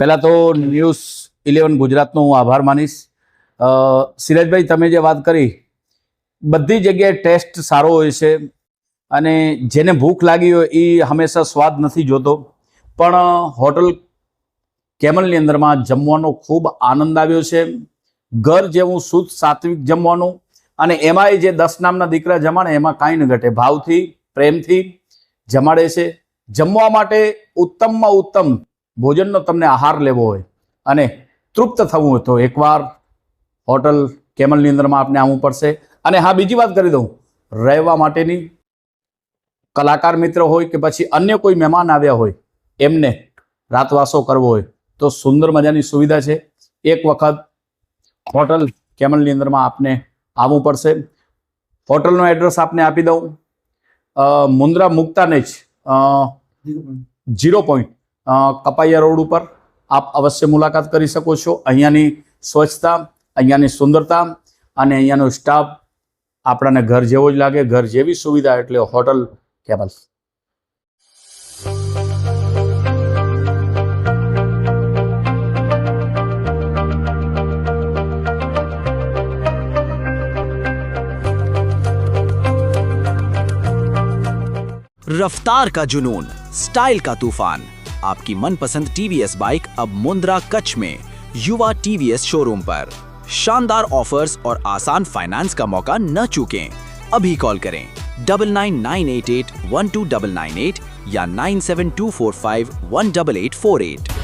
પહેલાં તો ન્યૂઝ 11 ગુજરાતનો હું આભાર માનીશ. સિરાજભાઈ, તમે જે વાત કરી, બધી જગ્યાએ ટેસ્ટ સારો હોય છે અને જેને ભૂખ લાગી હોય એ હંમેશા સ્વાદ નથી જોતો. પણ હોટલ કેમલની અંદરમાં જમવાનો ખૂબ આનંદ આવ્યો છે. ઘર જેવું શુદ્ધ સાત્વિક જમવાનું, અને એમાંય જે 10 નામના દીકરા જમાડે એમાં કાંઈ ન ઘટે. ભાવથી, પ્રેમથી જમાડે છે. જમવા માટે ઉત્તમમાં ઉત્તમ ભોજનનો તમને આહાર લેવો હોય અને તૃપ્ત થવું હોય તો એકવાર હોટલ કેમલની અંદરમાં આપને આવવું પડશે. અને હા, બીજી વાત કરી દઉં, રહેવા માટેની, કલાકાર મિત્ર હોય કે પછી અન્ય કોઈ મહેમાન આવ્યા હોય એમને રાતવાસો કરવો હોય તો સુંદર મજાની સુવિધા છે. એક વખત હોટલ કેમલની અંદરમાં આપને આવવું પડશે. હોટલનો એડ્રેસ આપને આપી દઉં. મુન્દ્રા મુક્તાને જ 0 પોઈન્ટ કપાયા રોડ ઉપર આપ અવશ્ય મુલાકાત કરી શકો છો. અહીંયાની સ્વચ્છતા, અહીંયાની સુંદરતા અને અહીંયાનો સ્ટાફ આપણને ઘર જેવો જ લાગે. ઘર જેવી સુવિધા એટલે હોટલ કેમલ. रफ्तार का जुनून, स्टाइल का तूफान, आपकी मनपसंद टीवीएस बाइक अब मुंद्रा कच्छ में युवा टीवीएस शोरूम पर। शानदार ऑफर्स और आसान फाइनेंस का मौका न चूकें। अभी कॉल करें 9998812998 या 9724518848।